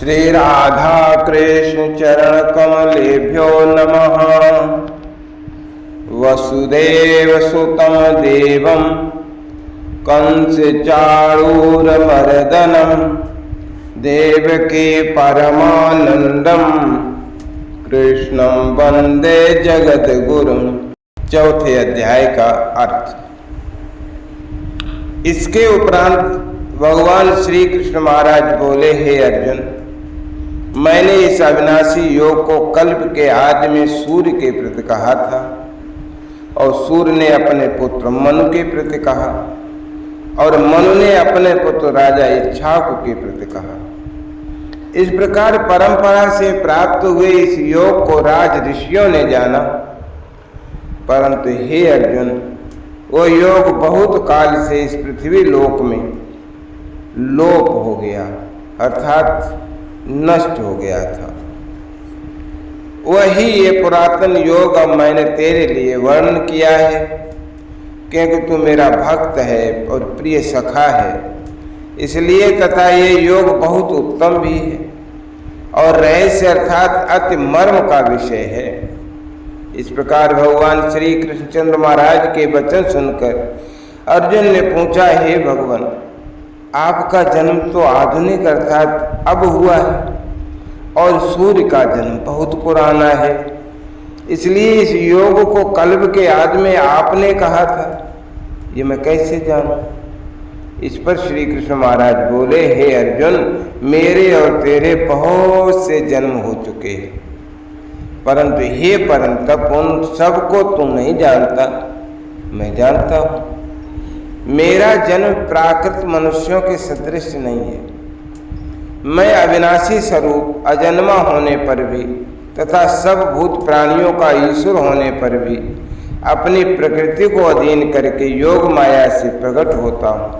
श्री राधा कृष्ण चरण कमलेभ्यो नमः। वसुदेव सुतं देवं कंस चाणूरमर्दनं देवकी परमानंदं कृष्णं वंदे जगद्गुरुं। चौथे अध्याय का अर्थ। इसके उपरांत भगवान श्री कृष्ण महाराज बोले, हे अर्जुन, मैंने इस अविनाशी योग को कल्प के आदि में सूर्य के प्रति कहा था और सूर्य ने अपने पुत्र मनु के प्रति कहा और मनु ने अपने पुत्र राजा इक्ष्वाकु के प्रति कहा। इस प्रकार परंपरा से प्राप्त हुए इस योग को राज ऋषियों ने जाना, परंतु हे अर्जुन, वो योग बहुत काल से इस पृथ्वी लोक में लोप हो गया, अर्थात नष्ट हो गया था। वही ये पुरातन योग अब मैंने तेरे लिए वर्णन किया है, क्योंकि तू मेरा भक्त है और प्रिय सखा है, इसलिए तथा ये योग बहुत उत्तम भी है और रहस्य अर्थात अति मर्म का विषय है। इस प्रकार भगवान श्री कृष्णचंद्र महाराज के वचन सुनकर अर्जुन ने पूछा, हे भगवान, आपका जन्म तो आधुनिक अर्थात अब हुआ है और सूर्य का जन्म बहुत पुराना है, इसलिए इस योग को कल्प के आदि में आपने कहा था, ये मैं कैसे जानूं? इस पर श्री कृष्ण महाराज बोले, हे अर्जुन, मेरे और तेरे बहुत से जन्म हो चुके हैं, परंतु हे परंतप उन सबको तू नहीं जानता, मैं जानता हूं। मेरा जन्म प्राकृत मनुष्यों के सदृश नहीं है। मैं अविनाशी स्वरूप अजन्मा होने पर भी तथा सब भूत प्राणियों का ईश्वर होने पर भी अपनी प्रकृति को अधीन करके योग माया से प्रकट होता हूँ।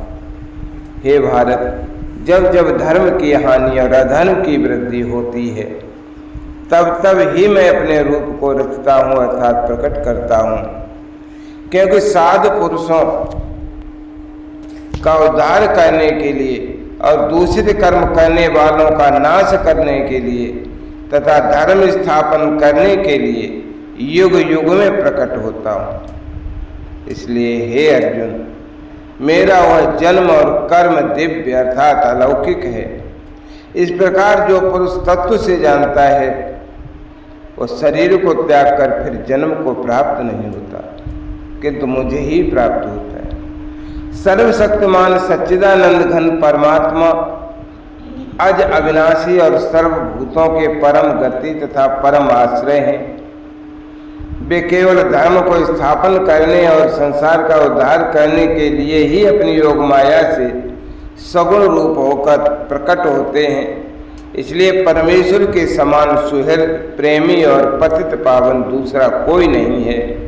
हे भारत, जब जब धर्म की हानि और अधर्म की वृद्धि होती है, तब तब ही मैं अपने रूप को रचता हूँ अर्थात प्रकट करता हूँ, क्योंकि साधु पुरुषों का उद्धार करने के लिए और दूषित कर्म करने वालों का नाश करने के लिए तथा धर्म स्थापन करने के लिए युग युग में प्रकट होता हूँ। इसलिए हे अर्जुन, मेरा वह जन्म और कर्म दिव्य अर्थात अलौकिक है। इस प्रकार जो पुरुष तत्व से जानता है, वो शरीर को त्याग कर फिर जन्म को प्राप्त नहीं होता, किंतु मुझे ही प्राप्त होता है। सर्वशक्तिमान सच्चिदानंद घन परमात्मा अज अविनाशी और सर्वभूतों के परम गति तथा परम आश्रय हैं। वे केवल धर्म को स्थापन करने और संसार का उद्धार करने के लिए ही अपनी योग माया से सगुण रूप होकर प्रकट होते हैं। इसलिए परमेश्वर के समान सुहृद, प्रेमी और पतित पावन दूसरा कोई नहीं है।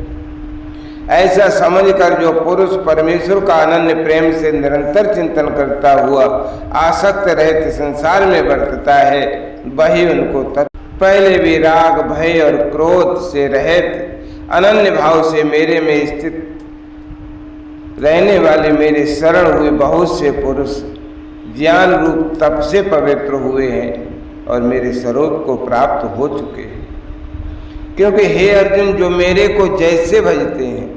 ऐसा समझकर जो पुरुष परमेश्वर का अनन्य प्रेम से निरंतर चिंतन करता हुआ आसक्त रहित संसार में बरतता है, वही उनको पहले भी राग, भय और क्रोध से रहित अनन्य भाव से मेरे में स्थित रहने वाले मेरे शरण हुए बहुत से पुरुष ज्ञान रूप तप से पवित्र हुए हैं और मेरे स्वरूप को प्राप्त हो चुके हैं। क्योंकि हे अर्जुन, जो मेरे को जैसे भजते हैं,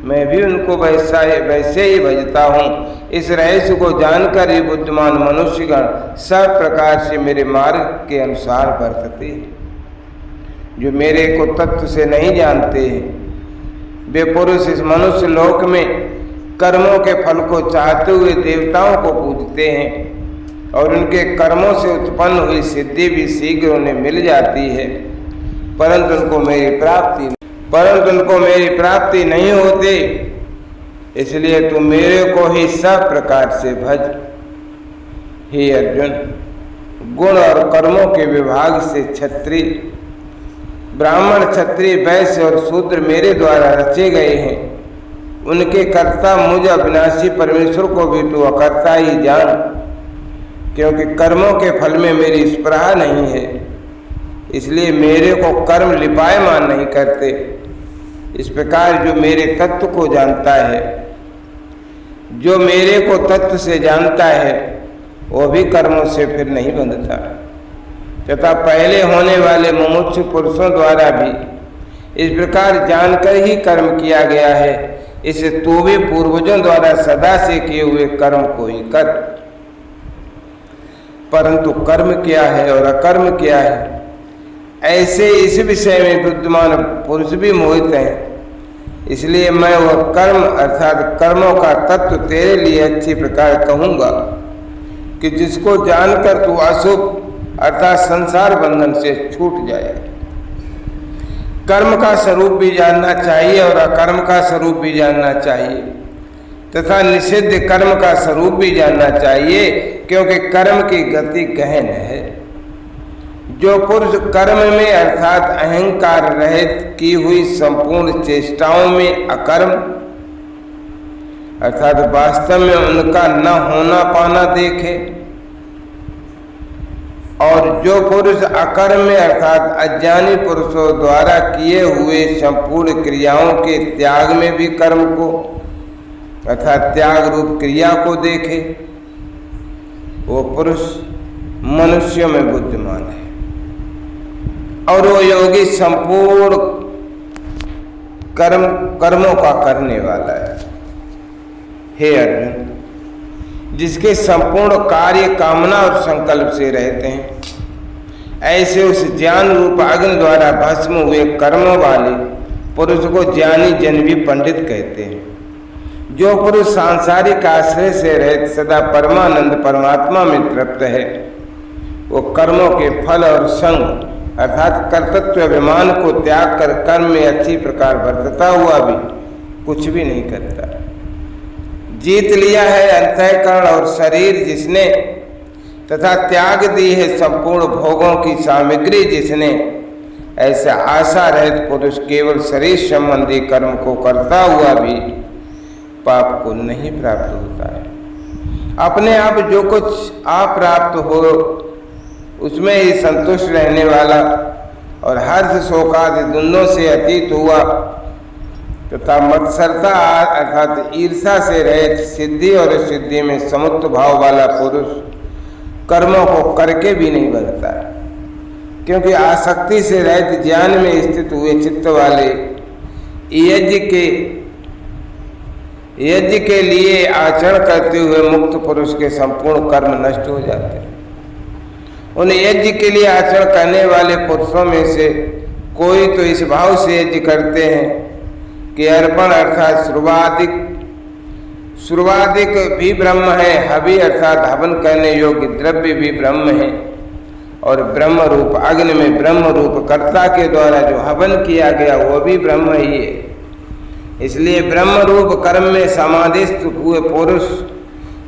मैं भी उनको वैसे ही भजता हूँ। इस रहस्य को जानकर ही बुद्धिमान मनुष्यगण सब प्रकार से मेरे मार्ग के अनुसार बरतते हैं। जो मेरे को तत्व से नहीं जानते हैं, वे पुरुष इस मनुष्य लोक में कर्मों के फल को चाहते हुए देवताओं को पूजते हैं और उनके कर्मों से उत्पन्न हुई सिद्धि भी शीघ्र उन्हें मिल जाती है, परंतु उनको मेरी प्राप्ति नहीं होती। इसलिए तू मेरे को ही सब प्रकार से भज। हे अर्जुन, गुण और कर्मों के विभाग से क्षत्रिय, ब्राह्मण, क्षत्रिय, वैश्य और शूद्र मेरे द्वारा रचे गए हैं। उनके कर्ता मुझ अविनाशी परमेश्वर को भी तू अकर्ता ही जान, क्योंकि कर्मों के फल में मेरी स्पृहा नहीं है। इसलिए मेरे को कर्म लिपायमान नहीं करते। इस प्रकार जो मेरे तत्व को जानता है, जो मेरे को तत्व से जानता है, वो भी कर्मों से फिर नहीं बंधता। तथा पहले होने वाले मुमुक्षु पुरुषों द्वारा भी इस प्रकार जानकर ही कर्म किया गया है। इसे तू भी पूर्वजों द्वारा सदा से किए हुए कर्म को ही कर। परंतु कर्म क्या है और अकर्म क्या है, ऐसे इस विषय में बुद्धिमान पुरुष भी मोहित हैं। इसलिए मैं वह कर्म अर्थात कर्मों का तत्व तेरे लिए अच्छी प्रकार कहूंगा कि जिसको जानकर तू अशुभ अर्थात संसार बंधन से छूट जाए। कर्म का स्वरूप भी जानना चाहिए और अकर्म का स्वरूप भी जानना चाहिए तथा निषिद्ध कर्म का स्वरूप भी जानना चाहिए, क्योंकि कर्म की गति गहन है। जो पुरुष कर्म में अर्थात अहंकार रहित की हुई संपूर्ण चेष्टाओं में अकर्म अर्थात वास्तव में उनका न होना पाना देखे, और जो पुरुष अकर्म में अर्थात अज्ञानी पुरुषों द्वारा किए हुए संपूर्ण क्रियाओं के त्याग में भी कर्म को अर्थात त्याग रूप क्रिया को देखे, वो पुरुष मनुष्य में बुद्धिमान है और वो योगी संपूर्ण कर्मों का करने वाला है। हे अर्जुन, जिसके संपूर्ण कार्य कामना और संकल्प से रहते हैं, ऐसे उस ज्ञान रूप अग्नि द्वारा भस्म हुए कर्मों वाले पुरुष को ज्ञानी जन भी पंडित कहते हैं। जो पुरुष सांसारिक आश्रय से रहित सदा परमानंद परमात्मा में तृप्त है, वो कर्मों के फल और संग अर्थात कर्तृत्व अभिमान को त्याग कर कर्म में अच्छी प्रकार बरतता हुआ भी कुछ भी नहीं करता। जीत लिया है अंतःकरण और शरीर जिसने तथा त्याग दी है संपूर्ण भोगों की सामग्री जिसने, ऐसा आशा रहित पुरुष केवल शरीर संबंधी कर्म को करता हुआ भी पाप को नहीं प्राप्त होता है। अपने आप जो कुछ आप प्राप्त हो उसमें ही संतुष्ट रहने वाला और हर्ष शोकादि दुनों से अतीत हुआ तथा मत्सरता अर्थात ईर्षा से रहित सिद्धि और सिद्धि में समुद्र भाव वाला पुरुष कर्मों को करके भी नहीं बनता, क्योंकि आसक्ति से रहित ज्ञान में स्थित हुए चित्त वाले यज्ञ के लिए आचरण करते हुए मुक्त पुरुष के संपूर्ण कर्म नष्ट हो जाते हैं। उन यज्ञ के लिए आचरण करने वाले पुरुषों में से कोई तो इस भाव से यज्ञ करते हैं कि अर्पण अर्थात शुरुआतिक भी ब्रह्म है, हवि अर्थात हवन करने योग्य द्रव्य भी ब्रह्म है, और ब्रह्म रूप अग्नि में ब्रह्म रूप कर्ता के द्वारा जो हवन किया गया वो भी ब्रह्म ही है। इसलिए ब्रह्म रूप कर्म में समाधिस्थ हुए पुरुष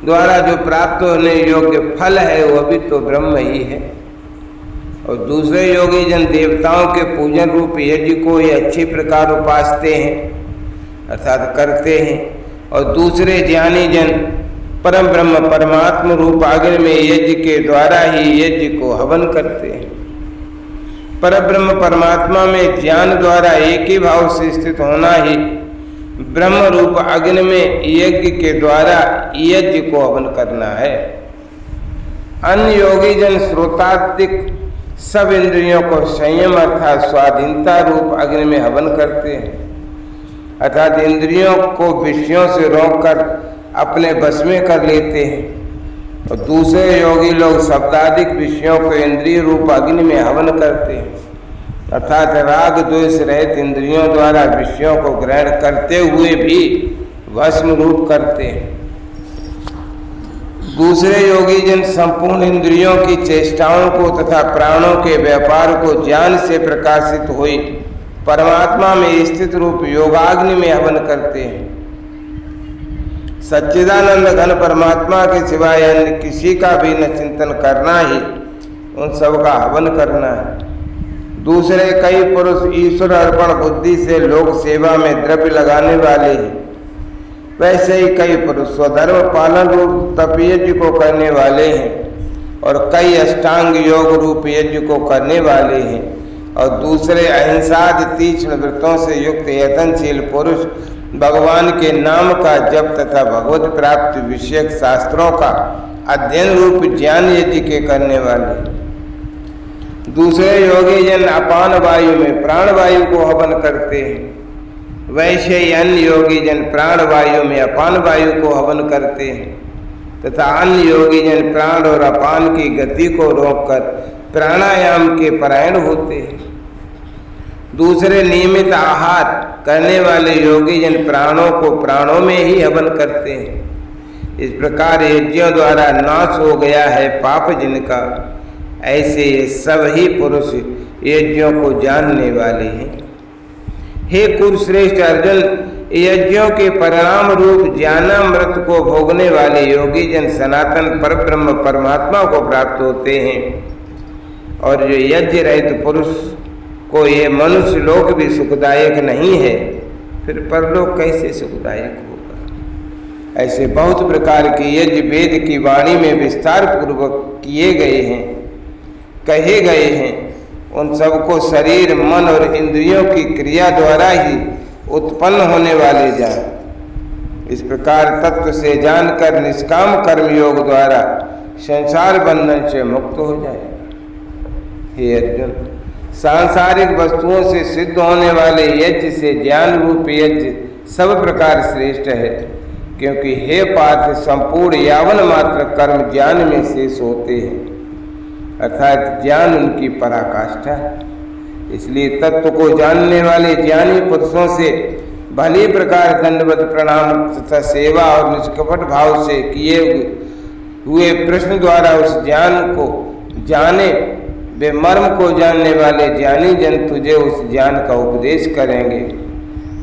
द्वारा जो प्राप्त होने योग्य फल है वह भी तो ब्रह्म ही है। और दूसरे योगी जन देवताओं के पूजन रूप यज्ञ को ही अच्छी प्रकार उपासते हैं अर्थात करते हैं, और दूसरे ज्ञानी जन परम ब्रह्म परमात्म रूप अग्नि में यज्ञ के द्वारा ही यज्ञ को हवन करते हैं। परम ब्रह्म परमात्मा में ज्ञान द्वारा एक ही भाव से स्थित होना ही ब्रह्म रूप अग्नि में यज्ञ के द्वारा यज्ञ को हवन करना है। अन्य योगी जन श्रोतात्मिक सब इंद्रियों को संयम अर्थात स्वाधीनता रूप अग्नि में हवन करते हैं, अर्थात इंद्रियों को विषयों से रोककर अपने बस में कर लेते हैं। और दूसरे योगी लोग शब्दादिक विषयों को इंद्रिय रूप अग्नि में हवन करते हैं, अर्थात राग द्वेष रहित इंद्रियों द्वारा विषयों को ग्रहण करते हुए भी भस्म रूप करते हैं। दूसरे योगी जन संपूर्ण इंद्रियों की चेष्टाओं को तथा प्राणों के व्यापार को ज्ञान से प्रकाशित हुई परमात्मा में स्थित रूप योगाग्नि में हवन करते हैं। सच्चिदानंद घन परमात्मा के सिवाय अन्य किसी का भी न चिंतन करना ही उन सब का हवन करना है। दूसरे कई पुरुष ईश्वर अर्पण बुद्धि से लोक सेवा में द्रव्य लगाने वाले हैं, वैसे ही कई पुरुष स्वधर्म पालन रूप तप यज्ञ को करने वाले हैं, और कई अष्टांग योग रूप यज्ञ को करने वाले हैं, और दूसरे अहिंसादि तीक्ष्ण व्रतों से युक्त यत्नशील पुरुष भगवान के नाम का जप तथा भगवत प्राप्ति विषयक शास्त्रों का अध्ययन रूप ज्ञान यज्ञ के करने वाले। दूसरे योगी जन अपान वायु में प्राण वायु को हवन करते हैं, वैसे ही अन्य योगी जन प्राण वायु में अपान वायु को हवन करते हैं तथा अन्य योगी जन प्राण और अपान की गति को रोककर प्राणायाम के परायण होते हैं। दूसरे नियमित आहार करने वाले योगी जन प्राणों को प्राणों में ही हवन करते हैं। इस प्रकार यज्ञों द्वारा नाश हो गया है पाप जिनका, ऐसे ये सब ही पुरुष यज्ञों को जानने वाले हैं। हे कुरुश्रेष्ठ अर्जुन, यज्ञों के परिणाम रूप ज्ञानामृत को भोगने वाले योगी जन सनातन परब्रह्म परमात्मा को प्राप्त होते हैं, और जो यज्ञ रहित पुरुष को ये मनुष्य लोक भी सुखदायक नहीं है, फिर परलोक कैसे सुखदायक होगा। ऐसे बहुत प्रकार के यज्ञ वेद की वाणी में विस्तार पूर्वक किए गए हैं, कहे गए हैं। उन सबको शरीर, मन और इंद्रियों की क्रिया द्वारा ही उत्पन्न होने वाले जान। इस प्रकार तत्व से जानकर निष्काम कर्म योग द्वारा संसार बंधन से मुक्त हो जाएगा। हे अर्जुन, सांसारिक वस्तुओं से सिद्ध होने वाले यज्ञ से ज्ञान रूप यज्ञ सब प्रकार श्रेष्ठ है, क्योंकि हे पार्थ संपूर्ण यावन मात्र कर्म ज्ञान में शेष होते हैं, अर्थात ज्ञान उनकी पराकाष्ठा है। इसलिए तत्व को जानने वाले ज्ञानी पुरुषों से भली प्रकार दंडवत प्रणाम तथा सेवा और निष्कपट भाव से किए हुए प्रश्न द्वारा उस ज्ञान को जाने। वे मर्म को जानने वाले ज्ञानी जन तुझे उस ज्ञान का उपदेश करेंगे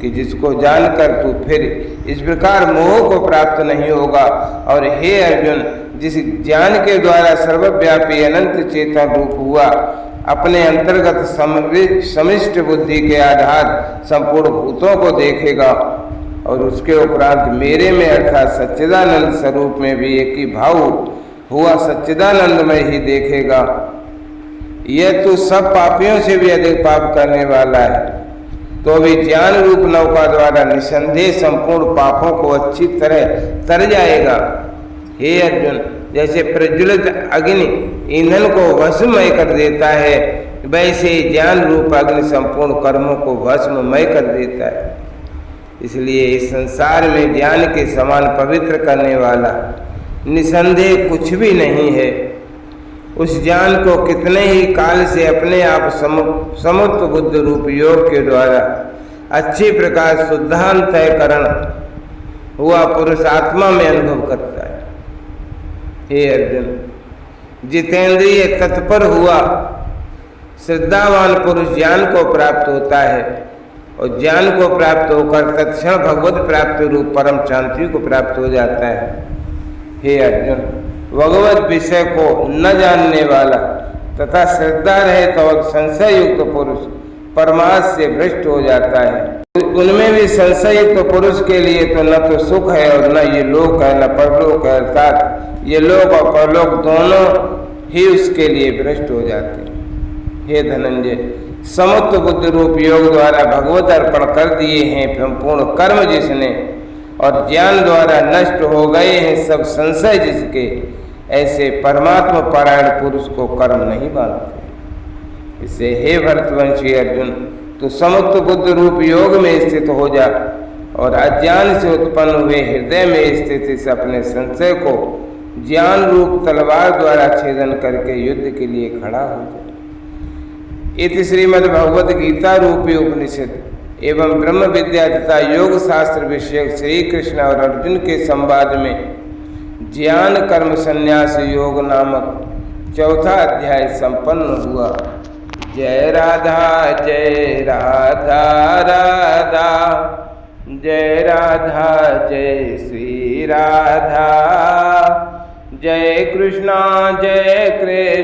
कि जिसको जानकर तू फिर इस प्रकार मोह को प्राप्त नहीं होगा। और हे अर्जुन, जिस ज्ञान के द्वारा सर्वव्यापी अनंत चेतन रूप हुआ अपने अंतर्गत समिष्ट बुद्धि के आधार संपूर्ण भूतों को देखेगा और उसके उपरांत मेरे में अर्थात सच्चिदानंद स्वरूप में भी एक ही भाव हुआ सच्चिदानंद में ही देखेगा, यह तो सब पापियों से भी अधिक पाप करने वाला है, तो भी ज्ञान रूप नौका द्वारा निसंदेह संपूर्ण पापों को अच्छी तरह तर जाएगा। हे अर्जुन, जैसे प्रज्वलित अग्नि ईंधन को भस्ममय कर देता है, वैसे ही ज्ञान रूप अग्नि संपूर्ण कर्मों को भस्ममय कर देता है। इसलिए इस संसार में ज्ञान के समान पवित्र करने वाला निसंदेह कुछ भी नहीं है। उस ज्ञान को कितने ही काल से अपने आप समुत्व बुद्ध रूप योग के द्वारा अच्छी प्रकार शुद्धांतःकरण हुआ पुरुष आत्मा में अनुभव करता है। हे अर्जुन, जितेंद्रिय तत्पर हुआ श्रद्धावान पुरुष ज्ञान को प्राप्त होता है और ज्ञान को प्राप्त होकर तत्क्षण भगवत प्राप्ति रूप परम शांति को प्राप्त हो जाता है। हे अर्जुन, भगवत विषय को न जानने वाला तथा श्रद्धा रहित और संशय युक्त पुरुष परमार्थ से भ्रष्ट हो जाता है। उनमें भी संशय युक्त पुरुष के लिए तो न तो सुख है और न ये लोक है, न परलोक है, अर्थात ये लोक और परलोक दोनों ही उसके लिए भ्रष्ट हो जाते हैं। हे धनंजय, समुत्व बुद्ध रूप योग द्वारा भगवत अर्पण कर दिए हैं संपूर्ण कर्म जिसने और ज्ञान द्वारा नष्ट हो गए हैं सब संशय जिसके, ऐसे परमात्मा परायण पुरुष को कर्म नहीं बांधते। इससे हे भरतवंशी अर्जुन, तो समुत्व बुद्ध रूप योग में स्थित हो जा और अज्ञान से उत्पन्न हुए हृदय में स्थित इस अपने संशय को ज्ञान रूप तलवार द्वारा छेदन करके युद्ध के लिए खड़ा हो जाए। इति श्रीमद् भगवद गीता रूपी उपनिषद एवं ब्रह्म विद्या तथा योग शास्त्र विषयक श्री कृष्ण और अर्जुन के संवाद में ज्ञान कर्म संन्यास योग नामक चौथा अध्याय संपन्न हुआ। जय राधा जय राधा राधा, जय राधा जय श्री राधा, जय कृष्णा जय कृष्ण।